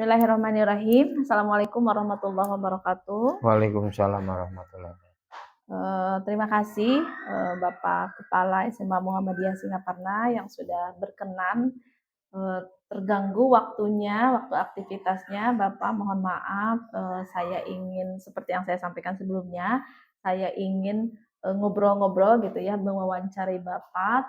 Bismillahirrahmanirrahim. Assalamualaikum warahmatullahi wabarakatuh. Waalaikumsalam warahmatullahi wabarakatuh. Terima kasih Bapak Kepala SMA Muhammadiyah Singaparna yang sudah berkenan terganggu waktu aktivitasnya. Bapak mohon maaf, saya ingin seperti yang saya sampaikan sebelumnya, saya ingin ngobrol-ngobrol gitu ya, mewawancari Bapak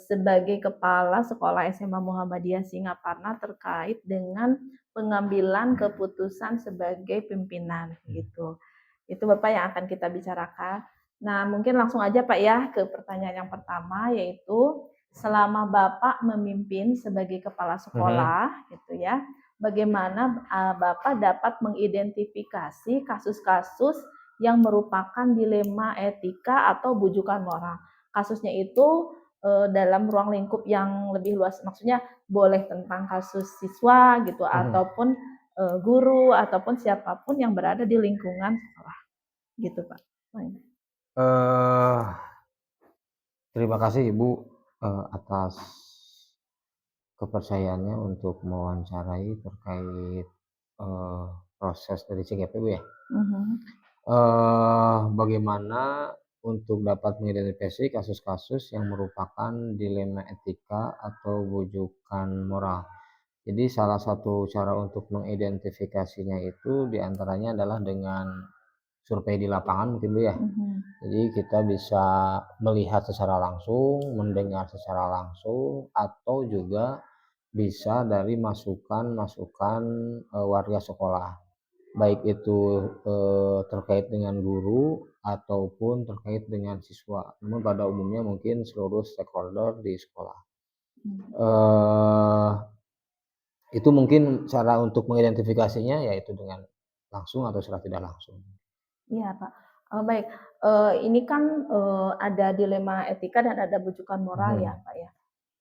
sebagai kepala sekolah SMA Muhammadiyah Singaparna terkait dengan pengambilan keputusan sebagai pimpinan gitu. Itu Bapak yang akan kita bicarakan. Nah, mungkin langsung aja Pak ya ke pertanyaan yang pertama, yaitu selama Bapak memimpin sebagai kepala sekolah gitu ya, bagaimana Bapak dapat mengidentifikasi kasus-kasus yang merupakan dilema etika atau bujukan moral. Kasusnya itu dalam ruang lingkup yang lebih luas, maksudnya boleh tentang kasus siswa gitu ataupun guru ataupun siapapun yang berada di lingkungan sekolah gitu Pak. Eh, Terima kasih Ibu atas kepercayaannya untuk mewawancarai terkait eh, proses dari CGP Bu ya. Bagaimana untuk dapat mengidentifikasi kasus-kasus yang merupakan dilema etika atau bujukan moral. Jadi salah satu cara untuk mengidentifikasinya itu diantaranya adalah dengan survei di lapangan mungkin Bu ya. Jadi kita bisa melihat secara langsung, mendengar secara langsung, atau juga bisa dari masukan-masukan warga sekolah, baik itu terkait dengan guru ataupun terkait dengan siswa. Namun pada umumnya mungkin seluruh stakeholder di sekolah. Itu mungkin cara untuk mengidentifikasinya yaitu dengan langsung atau secara tidak langsung. Iya Pak. Baik, ini kan ada dilema etika dan ada bujukan moral ya Pak ya.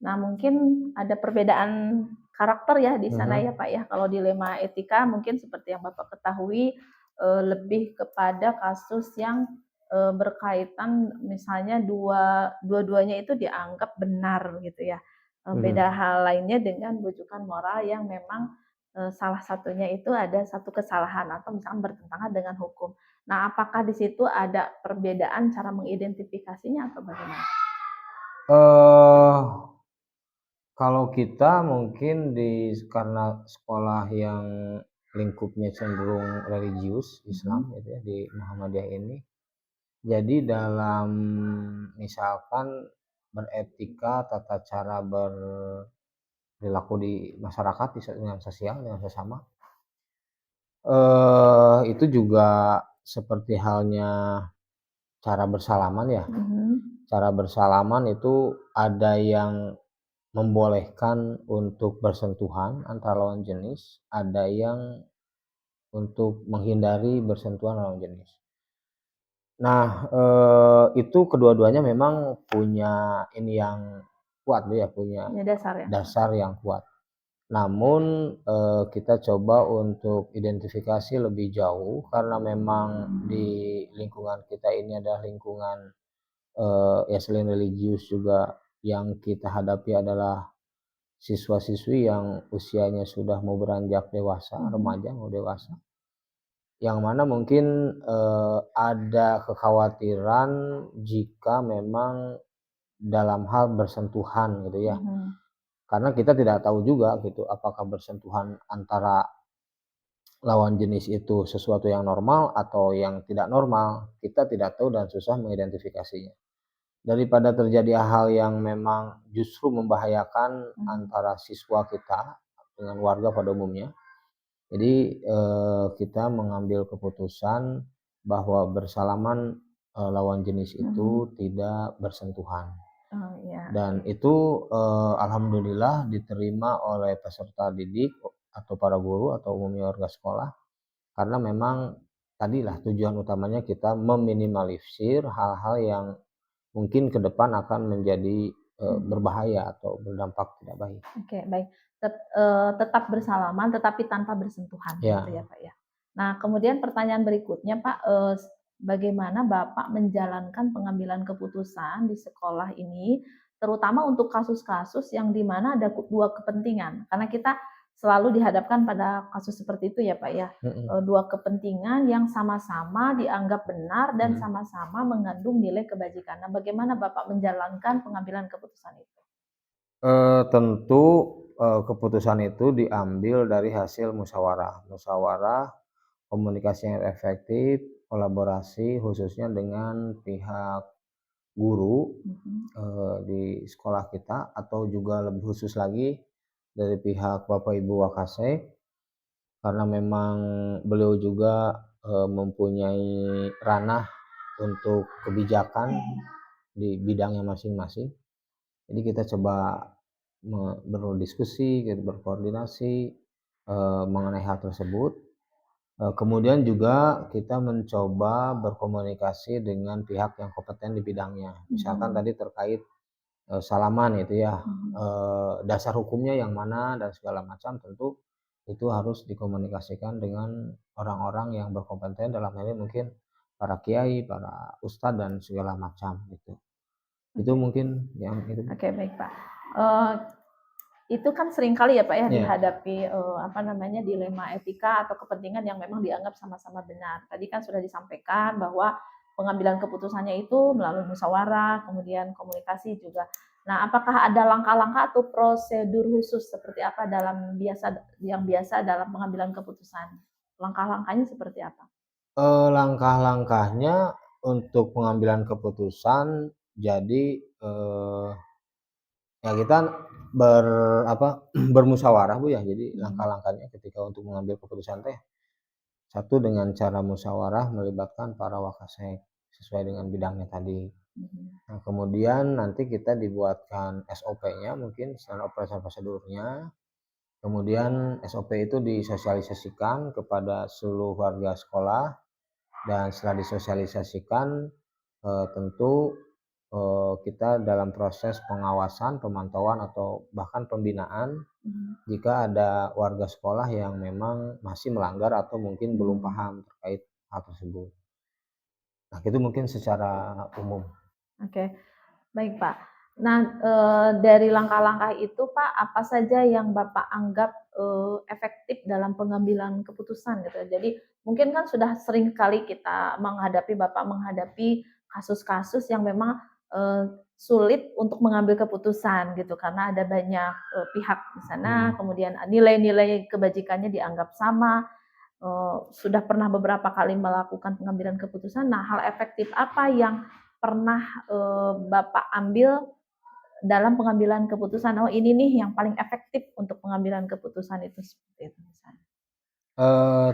Nah mungkin ada perbedaan karakter ya di sana ya Pak ya. Kalau dilema etika mungkin seperti yang Bapak ketahui lebih kepada kasus yang berkaitan misalnya dua-duanya itu dianggap benar gitu ya. Beda hal lainnya dengan bujukan moral yang memang salah satunya itu ada satu kesalahan atau misalkan bertentangan dengan hukum. Nah, apakah di situ ada perbedaan cara mengidentifikasinya atau bagaimana? Kalau kita mungkin karena sekolah yang lingkupnya cenderung religius Islam gitu ya, di Muhammadiyah ini. Jadi dalam misalkan beretika, tata cara berperilaku di masyarakat dengan sosial, dengan sesama, itu juga seperti halnya cara bersalaman ya. Cara bersalaman itu ada yang membolehkan untuk bersentuhan antara lawan jenis, ada yang untuk menghindari bersentuhan lawan jenis. Nah, itu kedua-duanya memang punya ini yang kuat ya, punya dasar yang kuat. Namun kita coba untuk identifikasi lebih jauh karena memang di lingkungan kita ini adalah lingkungan ya selain religius juga yang kita hadapi adalah siswa-siswi yang usianya sudah mau beranjak dewasa, remaja mau dewasa. Yang mana mungkin ada kekhawatiran jika memang dalam hal bersentuhan gitu ya. Karena kita tidak tahu juga gitu apakah bersentuhan antara lawan jenis itu sesuatu yang normal atau yang tidak normal. Kita tidak tahu dan susah mengidentifikasinya. Daripada terjadi hal yang memang justru membahayakan antara siswa kita dengan warga pada umumnya. Jadi kita mengambil keputusan bahwa bersalaman lawan jenis itu tidak bersentuhan. Dan itu alhamdulillah diterima oleh peserta didik atau para guru atau umumnya warga sekolah, karena memang tadilah tujuan utamanya kita meminimalisir hal-hal yang mungkin ke depan akan menjadi berbahaya atau berdampak tidak baik. Oke, baik. Tetap bersalaman tetapi tanpa bersentuhan gitu ya Pak ya. Nah, kemudian pertanyaan berikutnya Pak, bagaimana Bapak menjalankan pengambilan keputusan di sekolah ini, terutama untuk kasus-kasus yang di mana ada dua kepentingan. Karena kita selalu dihadapkan pada kasus seperti itu ya Pak ya. Mhm. Dua kepentingan yang sama-sama dianggap benar dan Mhm. sama-sama mengandung nilai kebajikan. Nah, bagaimana Bapak menjalankan pengambilan keputusan itu? Tentu, keputusan itu diambil dari hasil musyawarah. Musyawarah, komunikasi yang efektif, kolaborasi khususnya dengan pihak guru, Mhm. di sekolah kita atau juga lebih khusus lagi dari pihak Bapak Ibu Wakasek, karena memang beliau juga, mempunyai ranah untuk kebijakan di bidangnya masing-masing. Jadi kita coba berdiskusi, gitu, berkoordinasi, mengenai hal tersebut. Kemudian juga kita mencoba berkomunikasi dengan pihak yang kompeten di bidangnya. Misalkan Mhm. tadi terkait, salaman itu ya, Mhm. dasar hukumnya yang mana dan segala macam tentu itu harus dikomunikasikan dengan orang-orang yang berkompeten, dalam hal ini mungkin para kiai, para ustadz dan segala macam gitu. Itu Oke. mungkin yang itu. Oke, baik Pak. Eee, itu kan sering kali ya Pak ya Iya. dihadapi, apa namanya, dilema etika atau kepentingan yang memang dianggap sama-sama benar. Tadi kan sudah disampaikan bahwa pengambilan keputusannya itu melalui musyawarah, kemudian komunikasi juga. Nah, apakah ada langkah-langkah atau prosedur khusus seperti apa yang biasa dalam pengambilan keputusan? Langkah-langkahnya seperti apa? Langkah-langkahnya untuk pengambilan keputusan jadi, ya kita ber apa, bermusyawarah Bu ya. Jadi Mhm. langkah-langkahnya ketika untuk mengambil keputusan teh, satu dengan cara musyawarah melibatkan para wakasek sesuai dengan bidangnya tadi. Mhm. Nah, kemudian nanti kita dibuatkan SOP-nya mungkin standar operasi prosedurnya, kemudian SOP itu disosialisasikan kepada seluruh warga sekolah dan setelah disosialisasikan, tentu, kita dalam proses pengawasan, pemantauan, atau bahkan pembinaan Mhm. jika ada warga sekolah yang memang masih melanggar atau mungkin belum Mhm. paham terkait hal tersebut. Nah, itu mungkin secara umum. Oke. Baik, Pak. Nah, dari langkah-langkah itu, Pak, apa saja yang Bapak anggap, efektif dalam pengambilan keputusan gitu? Jadi mungkin kan sudah sering kali kita Bapak menghadapi kasus-kasus yang memang, sulit untuk mengambil keputusan gitu karena ada banyak, pihak di sana, Mhm. kemudian nilai-nilai kebajikannya dianggap sama, sudah pernah beberapa kali melakukan pengambilan keputusan. Nah, hal efektif apa yang pernah, Bapak ambil dalam pengambilan keputusan, "Oh ini nih yang paling efektif untuk pengambilan keputusan itu," seperti itu misalnya.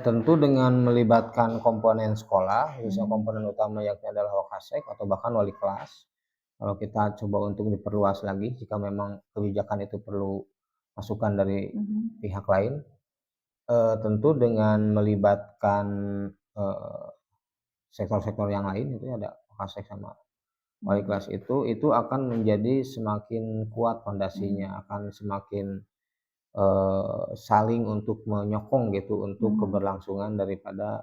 Tentu dengan melibatkan komponen sekolah, khususnya Mhm. komponen utama yakni adalah Wakasek atau bahkan wali kelas. Kalau kita coba untuk diperluas lagi jika memang kebijakan itu perlu masukan dari Mhm. pihak lain, tentu dengan melibatkan, eee, sektor-sektor yang lain itu ya, ada Wakasek sama wali Mhm. kelas itu akan menjadi semakin kuat Mhm. pondasinya, akan semakin, saling untuk menyokong gitu untuk Mhm. keberlangsungan daripada,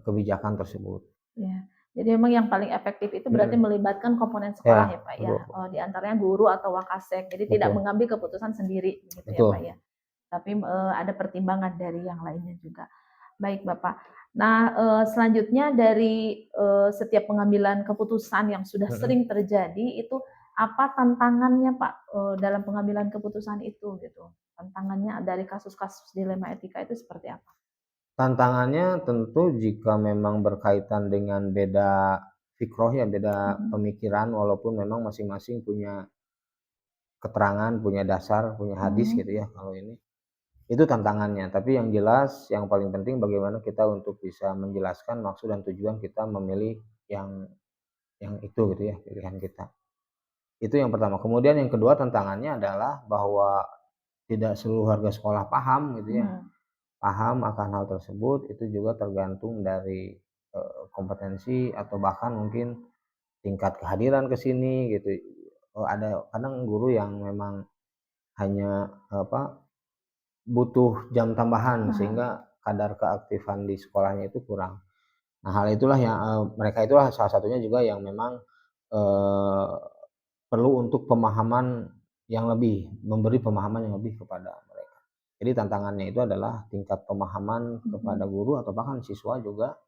kebijakan tersebut. Iya. Jadi memang yang paling efektif itu berarti Mhm. melibatkan komponen sekolah Ya, ya, Pak, ya? betul Di antaranya guru atau wakasek. Jadi tidak betul mengambil keputusan sendiri begitu ya, Pak, betul. ya? Tapi, ada pertimbangan dari yang lainnya juga. Baik, Bapak. Nah, selanjutnya dari, setiap pengambilan keputusan yang sudah Mhm. sering terjadi itu apa tantangannya, Pak, dalam pengambilan keputusan itu gitu? Tantangannya dari kasus-kasus dilema etika itu seperti apa? Tantangannya tentu jika memang berkaitan dengan beda fikroh ya, beda Mhm. pemikiran walaupun memang masing-masing punya keterangan, punya dasar, punya hadis gitu Mhm. ya kalau ini. Itu tantangannya, tapi yang jelas yang paling penting bagaimana kita untuk bisa menjelaskan maksud dan tujuan kita memilih yang itu gitu ya, pilihan kita. Itu yang pertama. Kemudian yang kedua tantangannya adalah bahwa tidak seluruh warga sekolah paham gitu ya, Mhm. paham akan hal tersebut, itu juga tergantung dari, kompetensi atau bahkan mungkin tingkat kehadiran ke sini gitu. Ada kadang guru yang memang hanya, apa, butuh jam tambahan Aha. sehingga kadar keaktifan di sekolahnya itu kurang. Nah, hal itulah yang, mereka itulah salah satunya juga yang memang, eee, perlu untuk pemahaman yang lebih, memberi pemahaman yang lebih kepada mereka. Jadi tantangannya itu adalah tingkat pemahaman kepada guru atau bahkan siswa juga,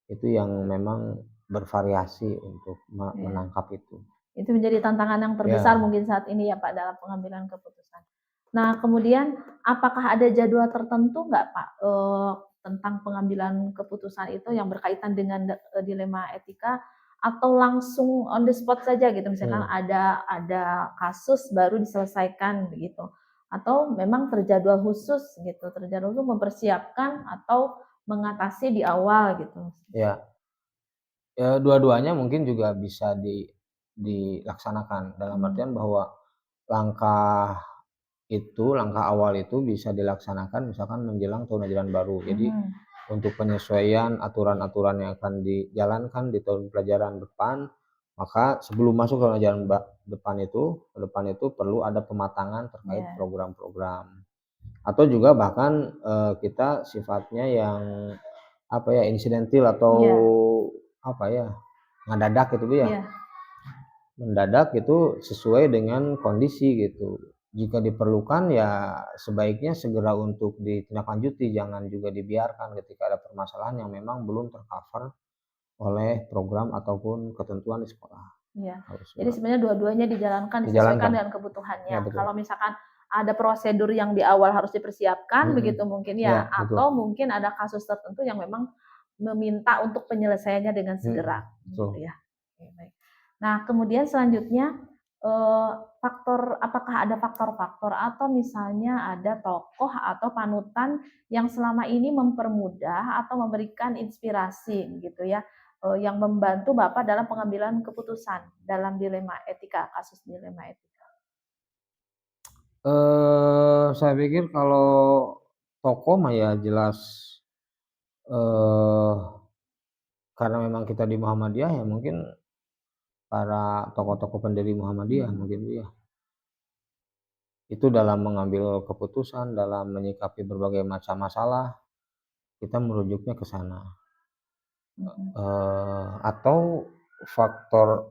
itu yang memang bervariasi untuk menangkap itu. Itu menjadi tantangan yang terbesar mungkin saat ini ya Pak dalam pengambilan keputusan. Nah kemudian apakah ada jadwal tertentu nggak Pak tentang pengambilan keputusan itu yang berkaitan dengan dilema etika, atau langsung on the spot saja gitu, misalkan ada kasus baru diselesaikan begitu, atau memang terjadwal khusus gitu, terjadwal khusus mempersiapkan atau mengatasi di awal gitu? Ya, dua-duanya mungkin juga bisa dilaksanakan, dalam artian bahwa langkah awal itu bisa dilaksanakan misalkan menjelang tahun ajaran baru. Jadi untuk penyesuaian aturan-aturan yang akan dijalankan di tahun pelajaran depan, maka sebelum masuk tahun ajaran depan itu perlu ada pematangan terkait program-program. Atau juga bahkan kita sifatnya yang insidentil atau mendadak gitu ya. Mendadak itu sesuai dengan kondisi gitu. Jika diperlukan ya sebaiknya segera untuk ditindaklanjuti, jangan juga dibiarkan ketika ada permasalahan yang memang belum tercover oleh program ataupun ketentuan di sekolah. Iya. Jadi sebenarnya dua-duanya dijalankan disesuaikan dengan kebutuhannya. Ya, kalau misalkan ada prosedur yang di awal harus dipersiapkan begitu mungkin ya, atau mungkin ada kasus tertentu yang memang meminta untuk penyelesaiannya dengan segera gitu ya. Oke, baik. Nah kemudian selanjutnya apakah ada faktor-faktor atau misalnya ada tokoh atau panutan yang selama ini mempermudah atau memberikan inspirasi gitu ya, yang membantu Bapak dalam pengambilan keputusan dalam dilema etika, kasus dilema etika? Saya pikir kalau tokoh mah ya jelas, karena memang kita di Muhammadiyah ya mungkin para tokoh-tokoh pendiri Muhammadiyah mungkin ya. Itu dalam mengambil keputusan, dalam menyikapi berbagai macam masalah, kita merujuknya ke sana. Atau faktor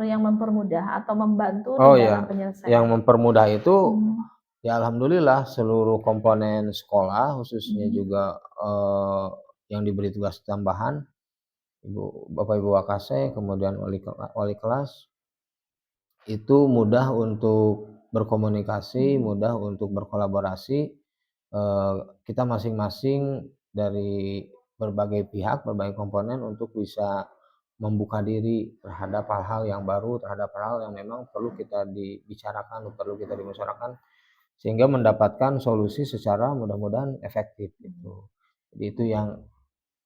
yang mempermudah atau membantu di dalam penyelesaian? Yang mempermudah itu ya alhamdulillah seluruh komponen sekolah, khususnya juga yang diberi tugas tambahan, Bapak Ibu Wakase, kemudian wali kelas, itu mudah untuk berkomunikasi, mudah untuk berkolaborasi. Kita masing-masing dari berbagai pihak, berbagai komponen untuk bisa membuka diri terhadap hal-hal yang baru, terhadap hal-hal yang memang perlu kita dibicarakan, perlu kita dimusyawarahkan, sehingga mendapatkan solusi secara mudah-mudahan efektif gitu. Jadi itu yang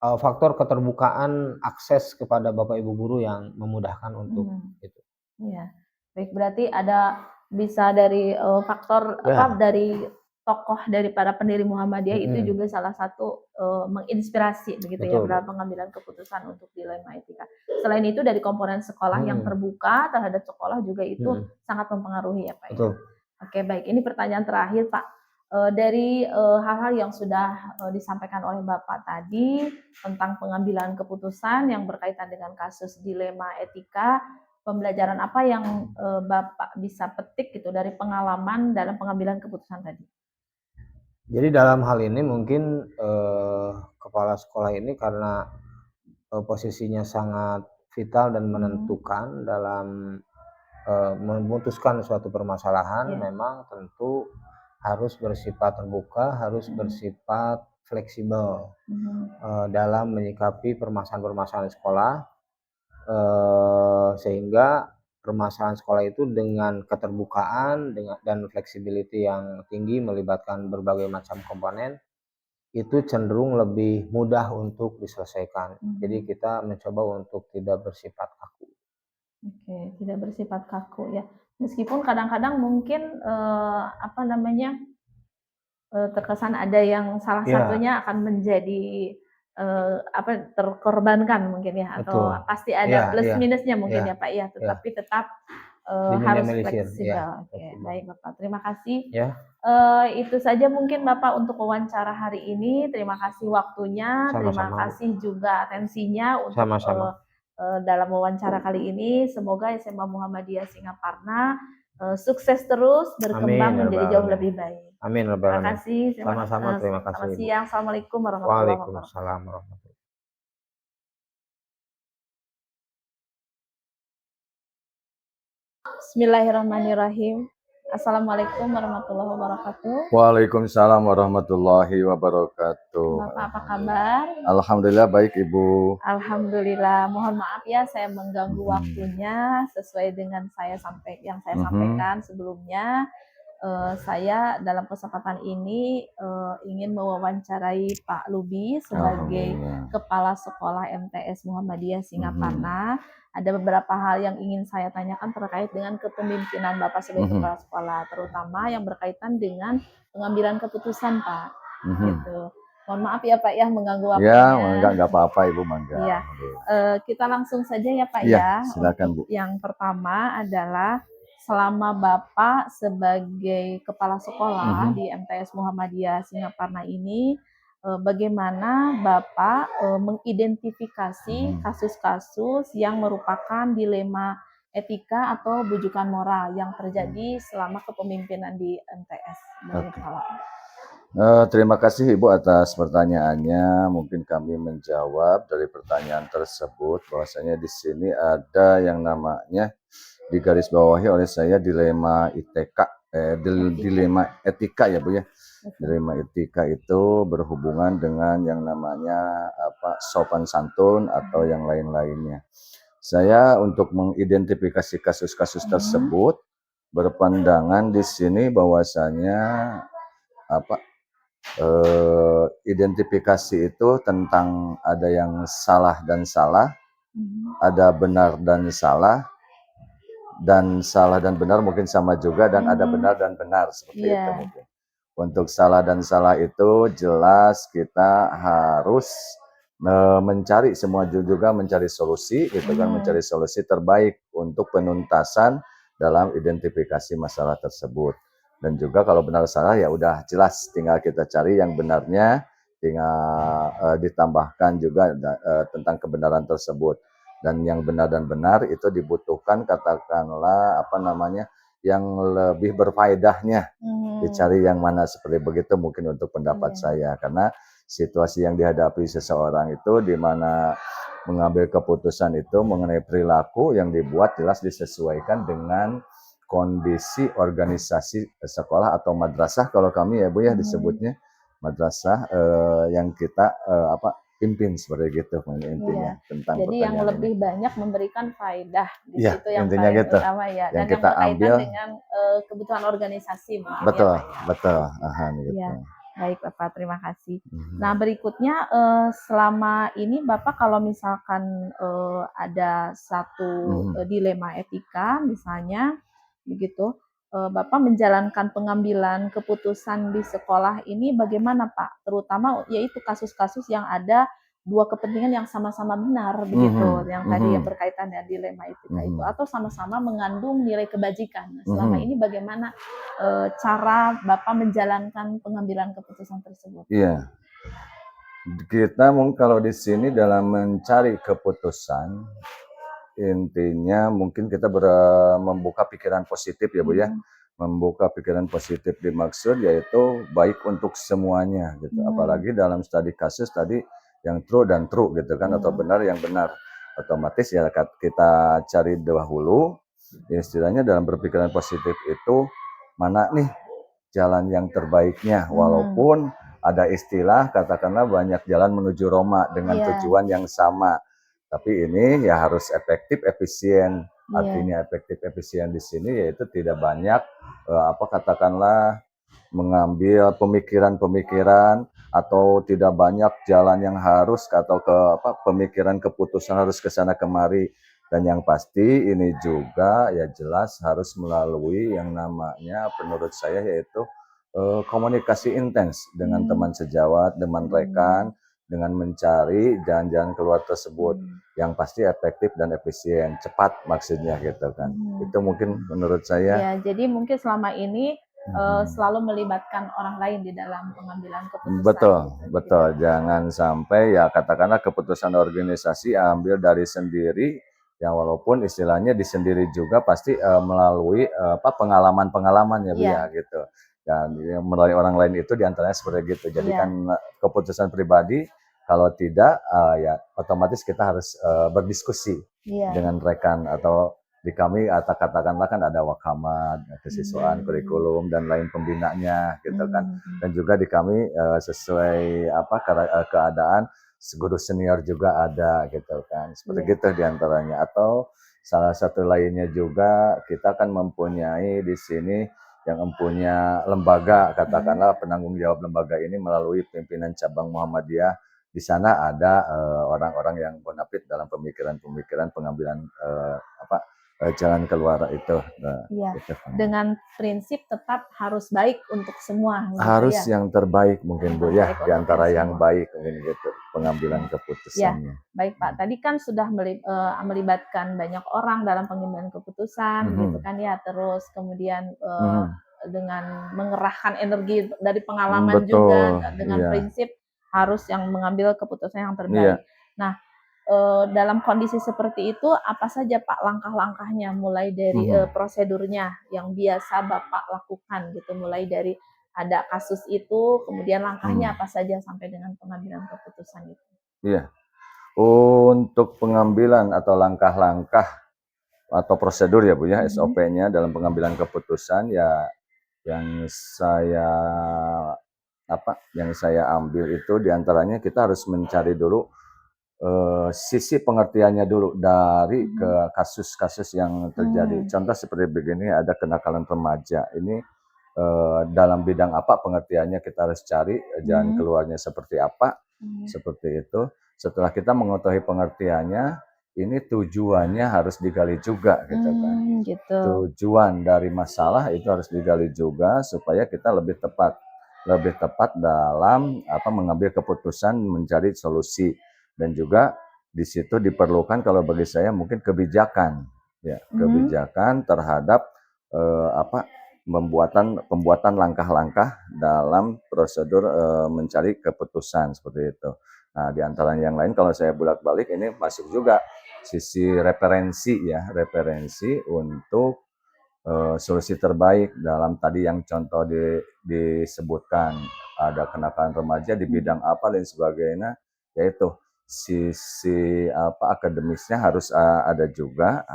faktor keterbukaan akses kepada Bapak Ibu guru yang memudahkan untuk itu. Iya, baik, berarti ada bisa dari faktor dari tokoh dari para pendiri Muhammadiyah itu juga salah satu menginspirasi begitu ya dalam pengambilan keputusan untuk dilema etika. Selain itu dari komponen sekolah yang terbuka terhadap sekolah juga itu sangat mempengaruhi ya Pak ya. Oke, baik, ini pertanyaan terakhir Pak. Dari hal-hal yang sudah disampaikan oleh Bapak tadi tentang pengambilan keputusan yang berkaitan dengan kasus dilema etika, pembelajaran apa yang Bapak bisa petik gitu dari pengalaman dalam pengambilan keputusan tadi? Jadi dalam hal ini mungkin kepala sekolah ini karena posisinya sangat vital dan menentukan dalam memutuskan suatu permasalahan, memang tentu harus bersifat terbuka, harus bersifat fleksibel dalam menyikapi permasalahan-permasalahan sekolah, sehingga permasalahan sekolah itu dengan keterbukaan dan fleksibilitas yang tinggi melibatkan berbagai macam komponen, itu cenderung lebih mudah untuk diselesaikan. Jadi kita mencoba untuk tidak bersifat kaku. Oke, tidak bersifat kaku ya. Meskipun kadang-kadang mungkin terkesan ada yang salah satunya akan menjadi terkorbankan mungkin ya, atau pasti ada plus minusnya mungkin ya Pak ya, tetapi tetap harus fleksibel. Oke, baik Bapak, terima kasih. Itu saja mungkin Bapak untuk wawancara hari ini. Terima kasih waktunya, terima kasih juga atensinya untuk dalam wawancara kali ini. Semoga SMA Muhammadiyah Singaparna sukses terus, berkembang menjadi jauh lebih baik. Amin ya rabbal Terima alamin. kasih. Sama-sama, terima kasih, Selamat Ibu. siang. Assalamualaikum warahmatullahi wabarakatuh. Waalaikumsalam warahmatullahi Bismillahirrahmanirrahim. Assalamualaikum warahmatullahi wabarakatuh. Waalaikumsalam warahmatullahi wabarakatuh. Bapak apa kabar? Alhamdulillah baik Ibu. Alhamdulillah. Mohon maaf ya saya mengganggu waktunya sesuai dengan yang saya sampaikan sebelumnya. Saya dalam kesempatan ini ingin mewawancarai Pak Lubi sebagai Kepala Sekolah MTS Muhammadiyah Singaparna. Ada beberapa hal yang ingin saya tanyakan terkait dengan kepemimpinan Bapak sebagai Kepala Sekolah, terutama yang berkaitan dengan pengambilan keputusan, Pak. Gitu. Mohon maaf ya Pak ya mengganggu waktunya. Ya, enggak apa-apa Ibu, mangga. Iya. Kita langsung saja ya Pak ya. Untuk Silakan Bu. Yang pertama adalah selama Bapak sebagai kepala sekolah di MTS Muhammadiyah Singaparna ini, bagaimana Bapak mengidentifikasi kasus-kasus yang merupakan dilema etika atau bujukan moral yang terjadi selama kepemimpinan di MTS? Terima kasih Ibu atas pertanyaannya. Mungkin kami menjawab dari pertanyaan tersebut bahwasanya di sini ada yang namanya digarisbawahi oleh saya dilema dilema etika ya Bu ya. Dilema etika itu berhubungan dengan yang namanya sopan santun atau yang lain-lainnya. Saya untuk mengidentifikasi kasus-kasus tersebut berpandangan di sini bahwasanya identifikasi itu tentang ada yang salah dan salah, ada benar dan salah dan benar mungkin sama juga, dan ada benar dan benar seperti itu mungkin. Untuk salah dan salah itu jelas kita harus mencari semua juga mencari solusi gitu kan, mencari solusi terbaik untuk penuntasan dalam identifikasi masalah tersebut. Dan juga kalau benar salah ya udah jelas tinggal kita cari yang benarnya, tinggal ditambahkan juga tentang kebenaran tersebut. Dan yang benar dan benar itu dibutuhkan katakanlah yang lebih berfaedahnya, dicari yang mana seperti begitu mungkin untuk pendapat saya, karena situasi yang dihadapi seseorang itu di mana mengambil keputusan itu mengenai perilaku yang dibuat jelas disesuaikan dengan kondisi organisasi sekolah atau madrasah kalau kami ya Bu ya disebutnya madrasah yang kita pimpin seperti gitu intinya tentang jadi yang lebih ini. Banyak memberikan faedah di ya, situ yang intinya paling gitu. utama ya, yang dan kita yang berkaitan ambil dengan kebutuhan organisasi mungkin betul, ya Pak ya. Betul. Gitu. Ya. Baik Bapak, terima kasih. Nah berikutnya selama ini Bapak kalau misalkan ada satu dilema etika misalnya begitu, Bapak menjalankan pengambilan keputusan di sekolah ini bagaimana Pak? Terutama yaitu kasus-kasus yang ada dua kepentingan yang sama-sama benar begitu, yang tadi yang berkaitan dengan dilema etika itu, atau sama-sama mengandung nilai kebajikan. Nah, selama ini bagaimana cara Bapak menjalankan pengambilan keputusan tersebut? Iya, kita mungkin kalau di sini dalam mencari keputusan intinya mungkin kita membuka pikiran positif ya Bu ya. Membuka pikiran positif dimaksud yaitu baik untuk semuanya gitu. Apalagi dalam studi kasus tadi yang true dan true gitu kan, atau benar yang benar. Otomatis ya kita cari dahulu istilahnya dalam berpikiran positif itu mana nih jalan yang terbaiknya, walaupun ada istilah katakanlah banyak jalan menuju Roma dengan tujuan yang sama. Tapi ini ya harus efektif, efisien. Artinya efektif, efisien di sini yaitu tidak banyak katakanlah mengambil pemikiran-pemikiran atau tidak banyak jalan yang harus atau pemikiran keputusan harus ke sana kemari. Dan yang pasti ini juga ya jelas harus melalui yang namanya menurut saya yaitu komunikasi intens dengan teman sejawat, teman rekan, dengan mencari jalan-jalan keluar tersebut yang pasti efektif dan efisien, cepat maksudnya gitu kan. Itu mungkin menurut saya. Ya, jadi mungkin selama ini selalu melibatkan orang lain di dalam pengambilan keputusan. Betul, betul. Jangan sampai ya katakanlah keputusan organisasi ambil dari sendiri Ya walaupun istilahnya disendiri juga pasti melalui pengalaman-pengalaman ya Bu ya gitu. Dan melalui orang lain itu diantaranya seperti gitu. Jadi kan keputusan pribadi kalau tidak ya otomatis kita harus berdiskusi dengan rekan atau di kami atau katakanlah kan ada wakamat, kesiswaan, kurikulum dan lain pembinanya gitu kan. Dan juga di kami sesuai keadaan guru senior juga ada gitu kan. Seperti gitu diantaranya. Atau salah satu lainnya juga kita kan mempunyai di sini yang mempunyai lembaga, katakanlah penanggung jawab lembaga ini melalui pimpinan cabang Muhammadiyah. Di sana ada orang-orang yang bonafit dalam pemikiran-pemikiran pengambilan jalan keluar itu. Gitu. Dengan prinsip tetap harus baik untuk semua. Harus yang terbaik mungkin Bu ya, di antara yang baik mungkin gitu pengambilan keputusannya. Baik Pak, tadi kan sudah melibatkan banyak orang dalam pengambilan keputusan gitu kan ya, terus kemudian dengan mengerahkan energi dari pengalaman juga dengan prinsip harus yang mengambil keputusan yang terbaik. Nah, dalam kondisi seperti itu apa saja Pak langkah-langkahnya, mulai dari prosedurnya yang biasa Bapak lakukan gitu, mulai dari ada kasus itu, kemudian langkahnya apa saja sampai dengan pengambilan keputusan itu? Iya, untuk pengambilan atau langkah-langkah atau prosedur ya Bu ya, SOP-nya dalam pengambilan keputusan ya yang saya ambil itu diantaranya kita harus mencari dulu sisi pengertiannya dulu dari ke kasus-kasus yang terjadi. Contoh seperti begini, ada kenakalan remaja. Ini dalam bidang apa pengertiannya kita harus cari, jalan keluarnya seperti apa, seperti itu. Setelah kita mengetahui pengertiannya, ini tujuannya harus digali juga gitu kan. Tujuan dari masalah itu harus digali juga supaya kita lebih tepat dalam mengambil keputusan, mencari solusi. Dan juga di situ diperlukan kalau bagi saya mungkin kebijakan ya, kebijakan terhadap pembuatan langkah-langkah dalam prosedur mencari keputusan seperti itu. Nah, di antara yang lain kalau saya bolak-balik ini masuk juga sisi referensi ya, referensi untuk solusi terbaik dalam tadi yang contoh disebutkan ada kenakalan remaja di bidang apa dan sebagainya, yaitu sisi akademisnya harus ada juga,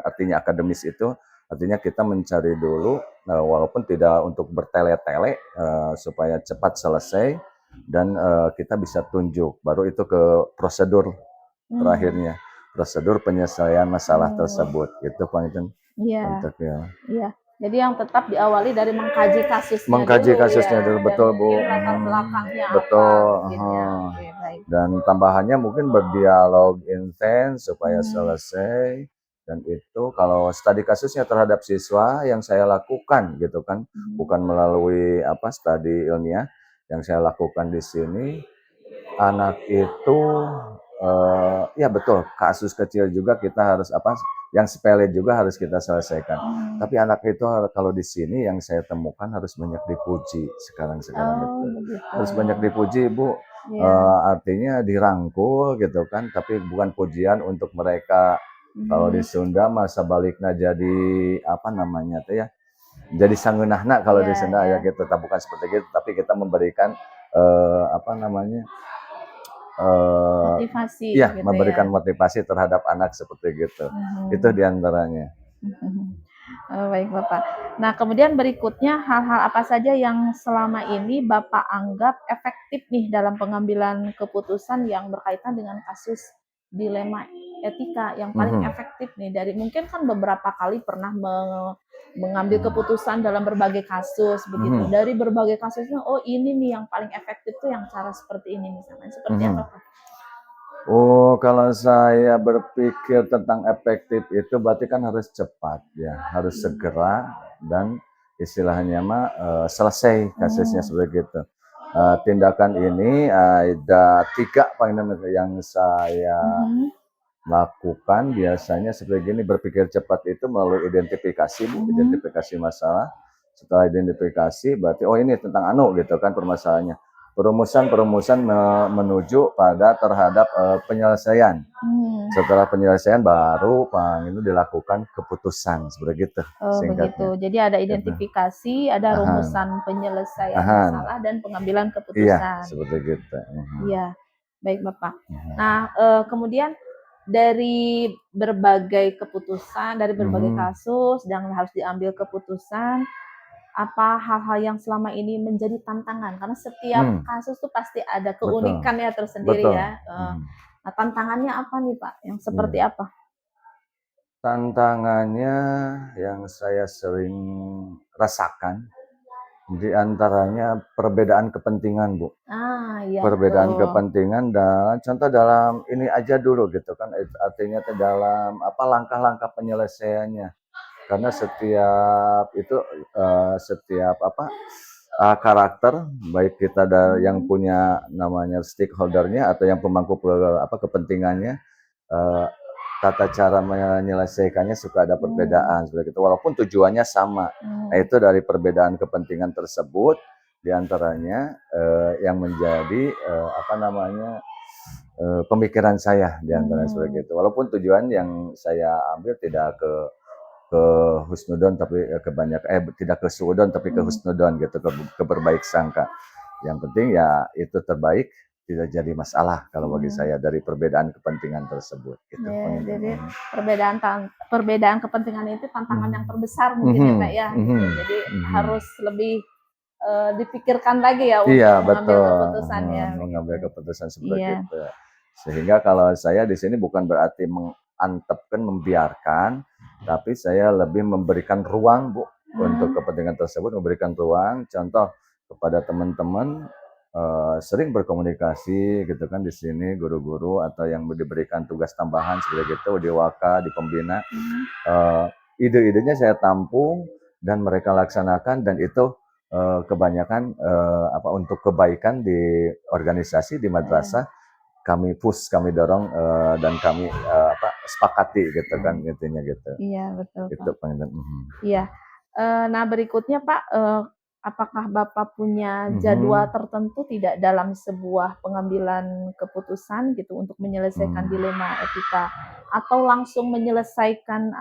artinya akademis itu artinya kita mencari dulu walaupun tidak untuk bertele-tele supaya cepat selesai dan kita bisa tunjuk, baru itu ke prosedur terakhirnya, prosedur penyelesaian masalah tersebut gitu Pak Iten. Iya. Jadi yang tetap diawali dari mengkaji kasusnya dulu, betul Bu. Latar belakangnya betul. baik. Dan tambahannya mungkin berdialog intens supaya selesai. Dan itu kalau studi kasusnya terhadap siswa yang saya lakukan gitu kan, bukan melalui studi ilmiah, yang saya lakukan di sini, anak itu ya betul, kasus kecil juga kita harus yang sepele juga harus kita selesaikan. Tapi anak itu kalau di sini yang saya temukan harus banyak dipuji sekarang itu. Harus banyak dipuji Bu. Artinya dirangkul gitu kan, tapi bukan pujian untuk mereka. Kalau di Sunda masa baliknya jadi jadi sangeunahna kalau di Sunda ya gitu. Bukan seperti itu, tapi kita memberikan motivasi gitu memberikan motivasi terhadap anak seperti gitu. Itu diantaranya. Baik Bapak. Nah kemudian berikutnya hal-hal apa saja yang selama ini Bapak anggap efektif nih dalam pengambilan keputusan yang berkaitan dengan kasus dilema etika yang paling efektif nih, dari mungkin kan beberapa kali pernah mengambil keputusan dalam berbagai kasus begitu. Dari berbagai kasusnya, oh ini nih yang paling efektif tuh yang cara seperti ini misalnya. Seperti apa Pak? Oh, kalau saya berpikir tentang efektif itu berarti kan harus cepat ya, harus segera dan istilahnya selesai kasusnya seperti itu. Tindakan ini ada 3 yang saya lakukan biasanya seperti gini. Berpikir cepat itu melalui identifikasi Bu, identifikasi masalah. Setelah identifikasi berarti oh ini tentang gitu kan permasalahannya. perumusan menuju pada terhadap penyelesaian. Setelah penyelesaian baru itu dilakukan keputusan seperti itu. Oh begitu. Jadi ada identifikasi, ada rumusan penyelesaian masalah dan pengambilan keputusan. Iya, seperti itu. Iya, baik Bapak. Nah, kemudian dari berbagai keputusan, dari berbagai kasus yang harus diambil keputusan, apa hal-hal yang selama ini menjadi tantangan? Karena setiap kasus tuh pasti ada keunikannya tersendiri ya. Nah, tantangannya apa nih Pak? Yang seperti apa? Tantangannya yang saya sering rasakan di antaranya perbedaan kepentingan, Bu. Iya, Perbedaan betul. kepentingan dan contoh dalam ini aja dulu gitu kan, artinya dalam langkah-langkah penyelesaiannya. Karena setiap karakter baik kita yang punya namanya stakeholder-nya atau yang pemangku kepentingannya, tata cara menyelesaikannya suka ada perbedaan seperti itu walaupun tujuannya sama. Nah, itu dari perbedaan kepentingan tersebut diantaranya yang menjadi pemikiran saya diantaranya seperti itu. Walaupun tujuan yang saya ambil tidak ke husnudon tapi tidak ke suudon tapi ke husnudon gitu, ke berbaik sangka. Yang penting ya itu terbaik, tidak jadi masalah kalau bagi saya dari perbedaan kepentingan tersebut gitu. Ya, jadi perbedaan kepentingan itu tantangan yang terbesar mungkin ya Pak ya. Jadi harus lebih dipikirkan lagi ya untuk mengambil keputusannya. Mengambil keputusan seperti itu. Sehingga kalau saya di sini bukan berarti mengantepkan, membiarkan, tapi saya lebih memberikan ruang, Bu, untuk kepentingan tersebut, memberikan ruang. Contoh kepada teman-teman sering berkomunikasi gitu kan di sini, guru-guru atau yang diberikan tugas tambahan seperti itu di Waka, di pembina, ide-idenya saya tampung dan mereka laksanakan, dan itu kebanyakan untuk kebaikan di organisasi, di madrasah. Kami dorong dan kami sepakati gitu kan intinya gitu. Iya betul. Itu Pak. Iya. Nah berikutnya Pak, apakah Bapak punya jadwal tertentu tidak dalam sebuah pengambilan keputusan gitu untuk menyelesaikan dilema etika, atau langsung menyelesaikan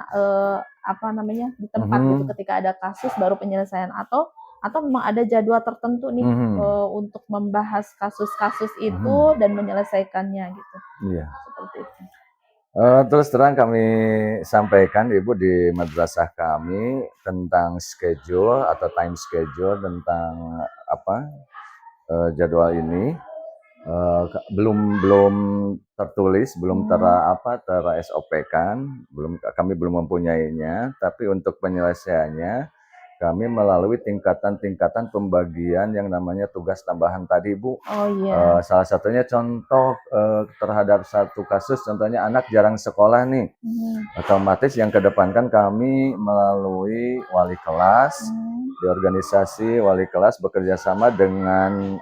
di tempat gitu ketika ada kasus baru penyelesaian, atau memang ada jadwal tertentu nih untuk membahas kasus-kasus itu dan menyelesaikannya gitu. Iya. Seperti itu. Terus terang kami sampaikan Ibu di madrasah kami tentang schedule atau time schedule tentang jadwal ini belum tertulis, belum SOP-kan, kami belum mempunyainya, tapi untuk penyelesaiannya kami melalui tingkatan-tingkatan pembagian yang namanya tugas tambahan tadi, Bu. Oh iya. Salah satunya contoh terhadap satu kasus, contohnya anak jarang sekolah nih. Otomatis yang kedepankan kami melalui wali kelas, di organisasi wali kelas bekerja sama dengan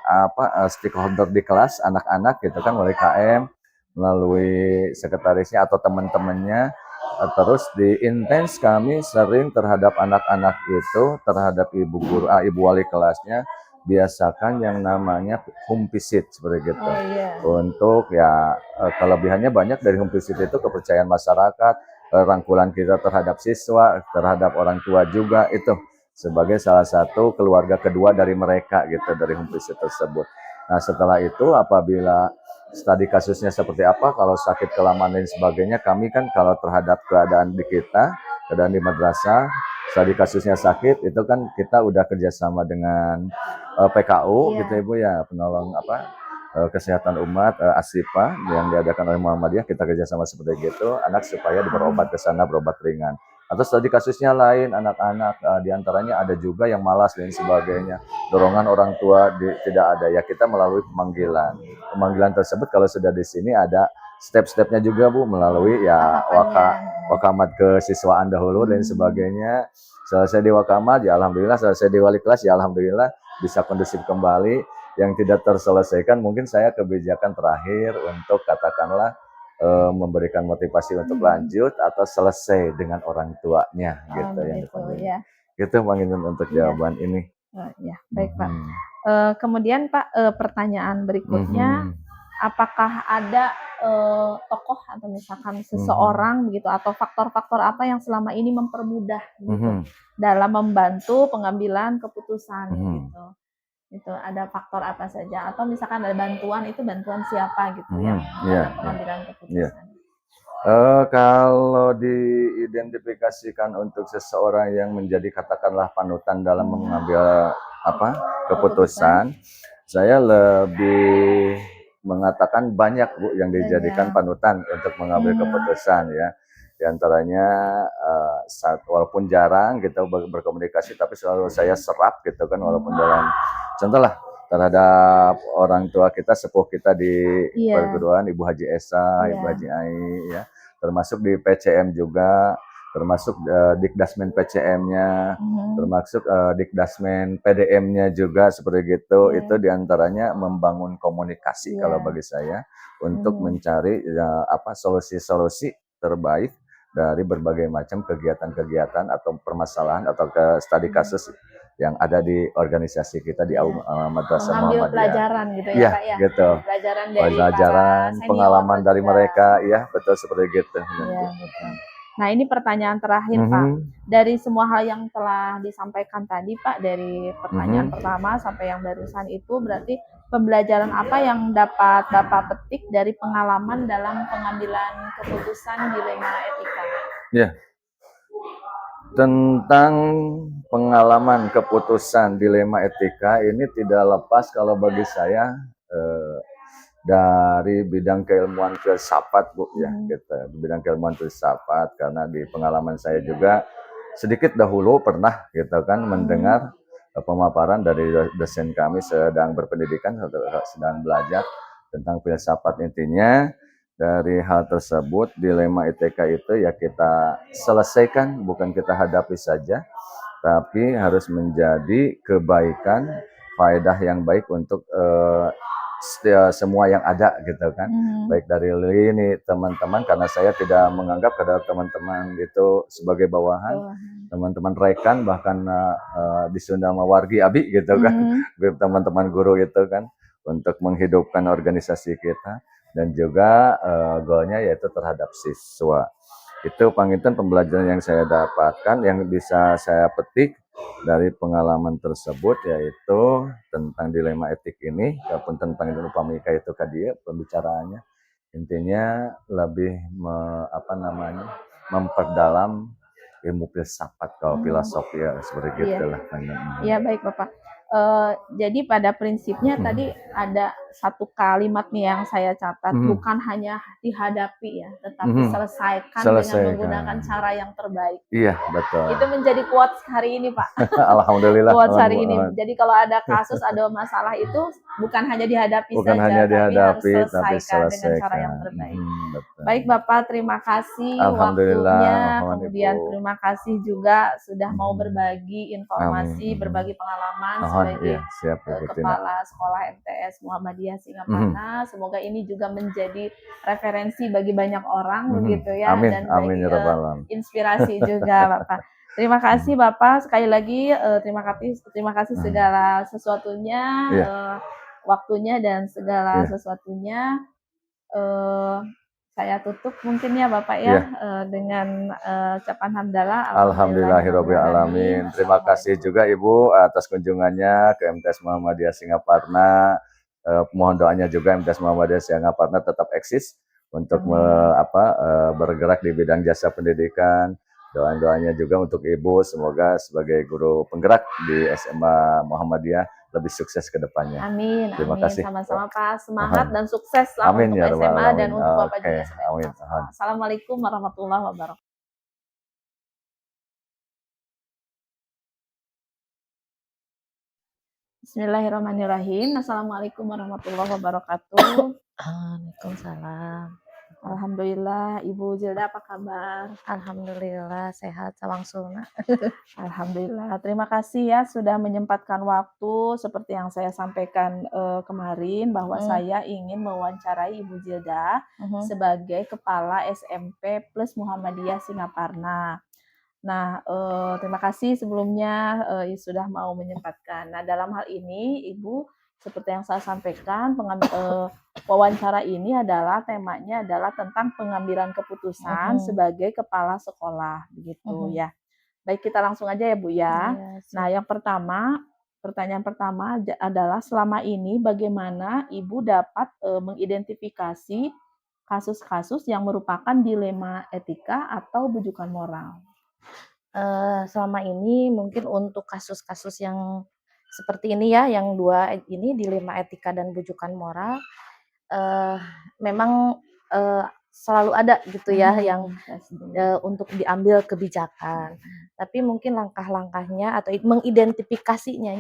stakeholder di kelas, anak-anak gitu kan, wali KM, melalui sekretarisnya atau teman-temannya. Terus di intens kami sering terhadap anak-anak itu, terhadap ibu wali kelasnya, biasakan yang namanya home visit seperti gitu. Oh, iya. Untuk kelebihannya banyak dari home visit itu kepercayaan masyarakat, rangkulan kita terhadap siswa, terhadap orang tua juga, itu sebagai salah satu keluarga kedua dari mereka gitu, dari home visit tersebut. Nah setelah itu apabila studi kasusnya seperti apa, kalau sakit kelamaan dan sebagainya, kami kan kalau terhadap keadaan di madrasah, studi kasusnya sakit, itu kan kita udah kerjasama dengan PKU gitu Ibu ya, penolong kesehatan umat, ASIPA yang diadakan oleh Muhammadiyah, kita kerjasama seperti itu, anak supaya berobat ke sana, berobat ringan. Atau studi kasusnya lain, anak-anak diantaranya ada juga yang malas dan sebagainya, dorongan orang tua tidak ada, ya kita melalui pemanggilan tersebut. Kalau sudah di sini ada step-stepnya juga Bu, melalui wakamat kesiswaan dahulu dan sebagainya. Selesai di wakamat ya alhamdulillah, selesai di wali kelas ya alhamdulillah, bisa kondusif kembali. Yang tidak terselesaikan mungkin saya kebijakan terakhir untuk katakanlah memberikan motivasi untuk lanjut atau selesai dengan orang tuanya gitu yang dipanggil. Ya. Gitu Bang Inun untuk jawaban ini. Ya, baik Pak. Kemudian Pak, pertanyaan berikutnya, apakah ada tokoh atau misalkan seseorang begitu atau faktor-faktor apa yang selama ini mempermudah gitu dalam membantu pengambilan keputusan gitu? Itu ada faktor apa saja atau misalkan ada bantuan, itu bantuan siapa gitu yang dalam pengambilan keputusan? Kalau diidentifikasikan untuk seseorang yang menjadi katakanlah panutan dalam mengambil keputusan, saya lebih mengatakan banyak Bu yang dijadikan panutan untuk mengambil keputusan ya. Di antaranya walaupun jarang kita berkomunikasi, tapi selalu saya serap gitu kan, walaupun dalam contohlah terhadap orang tua kita, sepuh kita di perguruan, Ibu Haji Esa, Ibu Haji Ai ya, termasuk di PCM juga, termasuk Dikdasmen PCM-nya, termasuk Dikdasmen PDM-nya juga seperti gitu. Itu diantaranya membangun komunikasi kalau bagi saya untuk mencari solusi-solusi terbaik dari berbagai macam kegiatan-kegiatan atau permasalahan atau studi kasus yang ada di organisasi kita di Madrasah Muhammadiyah. Pelajaran gitu ya Pak ya. Gitu. Pelajaran dari pelajaran, pengalaman dari mereka, ya betul seperti gitu. Iya, betul. Nah ini pertanyaan terakhir Pak, dari semua hal yang telah disampaikan tadi Pak, dari pertanyaan pertama sampai yang barusan itu, berarti pembelajaran apa yang dapat Bapak petik dari pengalaman dalam pengambilan keputusan dilema etika? Ya, tentang pengalaman keputusan dilema etika ini tidak lepas kalau bagi saya dari bidang keilmuan filsafat Bu ya, gitu. Bidang keilmuan filsafat, karena di pengalaman saya juga sedikit dahulu pernah gitu kan mendengar pemaparan dari dosen kami sedang berpendidikan, sedang belajar tentang filsafat. Intinya dari hal tersebut, dilema etika itu ya kita selesaikan, bukan kita hadapi saja, tapi harus menjadi kebaikan, faedah yang baik untuk semua yang ada gitu kan. Baik dari lini teman-teman, karena saya tidak menganggap kepada teman-teman itu sebagai bawahan, teman-teman rekan, bahkan di Sunda wargi abi gitu kan, teman-teman guru itu kan, untuk menghidupkan organisasi kita, dan juga goalnya yaitu terhadap siswa. Itu pangitan pembelajaran yang saya dapatkan, yang bisa saya petik dari pengalaman tersebut, yaitu tentang dilema etik ini, walaupun tentang upamika itu tadi pembicaraannya, intinya lebih memperdalam ilmu filsafat, kalau filosofi ya seperti gitulah. Iya baik Bapak. Jadi pada prinsipnya tadi ada satu kalimat nih yang saya catat, bukan hanya dihadapi ya, tetapi selesaikan dengan menggunakan cara yang terbaik. Iya betul. Itu menjadi quotes hari ini Pak. Alhamdulillah. Quotes hari ini. Jadi kalau ada kasus, ada masalah itu bukan hanya dihadapi bukan saja, hanya dihadapi, tapi harus selesaikan dengan cara yang terbaik. Baik Bapak, terima kasih waktunya. Kemudian terima kasih juga sudah mau berbagi informasi, berbagi pengalaman sebagai Kepala Sekolah MTS Muhammadiyah Singaparna. Semoga ini juga menjadi referensi bagi banyak orang begitu ya, dan bagi inspirasi juga Bapak. Terima kasih Bapak, sekali lagi terima kasih segala sesuatunya, waktunya dan segala sesuatunya. Saya tutup mungkin ya Bapak ya, dengan ucapan hamdalah. Alhamdulillahirabbil alamin. Terima kasih juga Ibu atas kunjungannya ke MTS Muhammadiyah Singaparna. Mohon doanya juga MTS Muhammadiyah Singaparna tetap eksis untuk bergerak di bidang jasa pendidikan. Doanya juga untuk Ibu, semoga sebagai guru penggerak di SMA Muhammadiyah lebih sukses ke depannya. Amin. Terima kasih. Sama-sama Pak. Semangat dan sukses lah untuk ya SMA dan untuk Bapak juga. Amin. Assalamualaikum warahmatullahi wabarakatuh. Bismillahirrahmanirrahim. Assalamualaikum warahmatullahi wabarakatuh. Waalaikumsalam. Alhamdulillah, Ibu Zilda apa kabar? Alhamdulillah sehat sawangsulna. Alhamdulillah. Terima kasih ya sudah menyempatkan waktu seperti yang saya sampaikan kemarin, bahwa saya ingin mewawancarai Ibu Zilda sebagai Kepala SMP Plus Muhammadiyah Singaparna. Nah, terima kasih sebelumnya, sudah mau menyempatkan. Nah, dalam hal ini Ibu seperti yang saya sampaikan, wawancara ini adalah temanya adalah tentang pengambilan keputusan sebagai kepala sekolah, begitu ya. Baik, kita langsung aja ya Bu ya. Iya, Nah, yang pertama, pertanyaan pertama adalah selama ini bagaimana Ibu dapat mengidentifikasi kasus-kasus yang merupakan dilema etika atau bujukan moral? Selama ini mungkin untuk kasus-kasus yang seperti ini ya, yang 2 ini dilema etika dan bujukan moral, eee, memang, selalu ada gitu ya yang, untuk diambil kebijakan. Tapi mungkin langkah-langkahnya atau mengidentifikasinya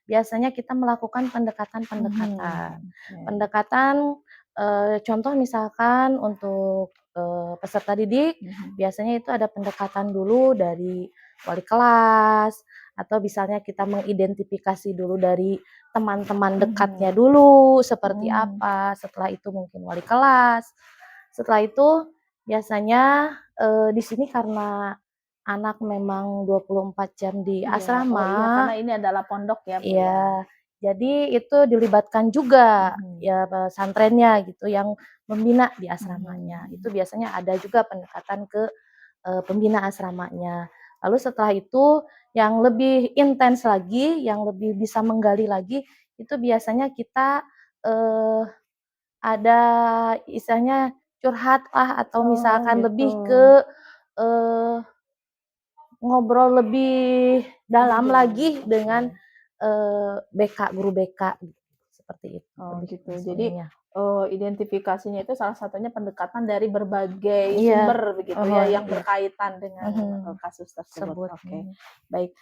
biasanya kita melakukan pendekatan-pendekatan. Pendekatan, contoh misalkan untuk, peserta didik, biasanya itu ada pendekatan dulu dari wali kelas, atau misalnya kita mengidentifikasi dulu dari teman-teman dekatnya dulu seperti apa, setelah itu mungkin wali kelas. Setelah itu biasanya, di sini karena anak memang 24 jam di Iya, oh iya, asrama. karena ini adalah pondok ya, Bu, ya? Iya, jadi itu dilibatkan juga ya pesantrennya gitu yang membina di asramanya. Itu biasanya ada juga pendekatan ke, pembina asramanya. Lalu setelah itu yang lebih intens lagi, yang lebih bisa menggali lagi, itu biasanya kita, eee, ada istilahnya curhat lah atau Oh, misalkan lebih gitu. ke, eee, ngobrol lebih dalam lagi dengan, BK, guru BK gitu, seperti itu. Oh, Lebih gitu. Jadi, masuknya. identifikasinya itu salah satunya pendekatan dari berbagai Iya, sumber begitu ya, yang iya, berkaitan dengan, kasus tersebut. sebut. Oke, baik.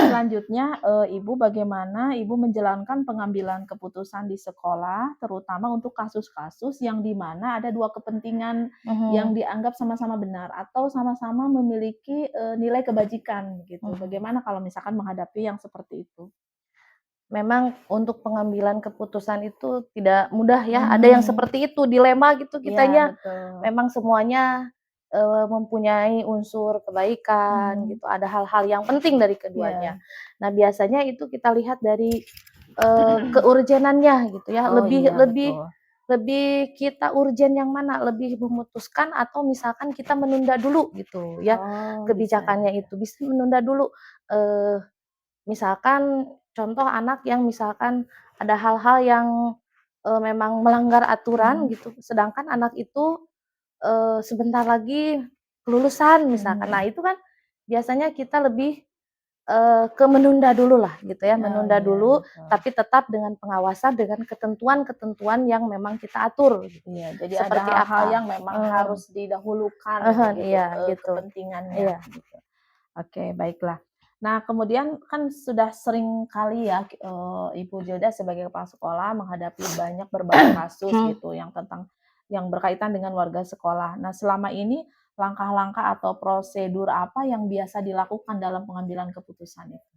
Selanjutnya, Ibu bagaimana Ibu menjalankan pengambilan keputusan di sekolah, terutama untuk kasus-kasus yang di mana ada 2 kepentingan yang dianggap sama-sama benar atau sama-sama memiliki, nilai kebajikan gitu. Bagaimana kalau misalkan menghadapi yang seperti itu? Memang untuk pengambilan keputusan itu tidak mudah ya, ada yang seperti itu, dilema gitu Iya, kitanya. betul. Memang semuanya, mempunyai unsur kebaikan gitu, ada hal-hal yang penting dari keduanya. Iya. Nah, biasanya itu kita lihat dari, keurgenannya gitu ya, Oh, lebih iya, lebih betul. lebih kita urgen yang mana, lebih memutuskan atau misalkan kita menunda dulu gitu ya, Oh, bisa kebijakannya ya. itu. Bisa menunda dulu, misalkan contoh anak yang misalkan ada hal-hal yang, memang melanggar aturan gitu, sedangkan anak itu, sebentar lagi kelulusan misalkan. Nah, itu kan biasanya kita lebih, ke menunda dulu lah gitu ya, Oh, menunda iya, dulu, betul. tapi tetap dengan pengawasan, dengan ketentuan-ketentuan yang memang kita atur gitu. Iya, jadi ada Seperti hal-hal apa? yang memang harus didahulukan begitu, Iya gitu. kepentingannya Iya. gitu. Oke, baiklah. Nah, kemudian kan sudah sering kali ya, Ibu Jilda sebagai kepala sekolah menghadapi berbagai kasus gitu yang berkaitan dengan warga sekolah. Nah, selama ini langkah-langkah atau prosedur apa yang biasa dilakukan dalam pengambilan keputusan itu?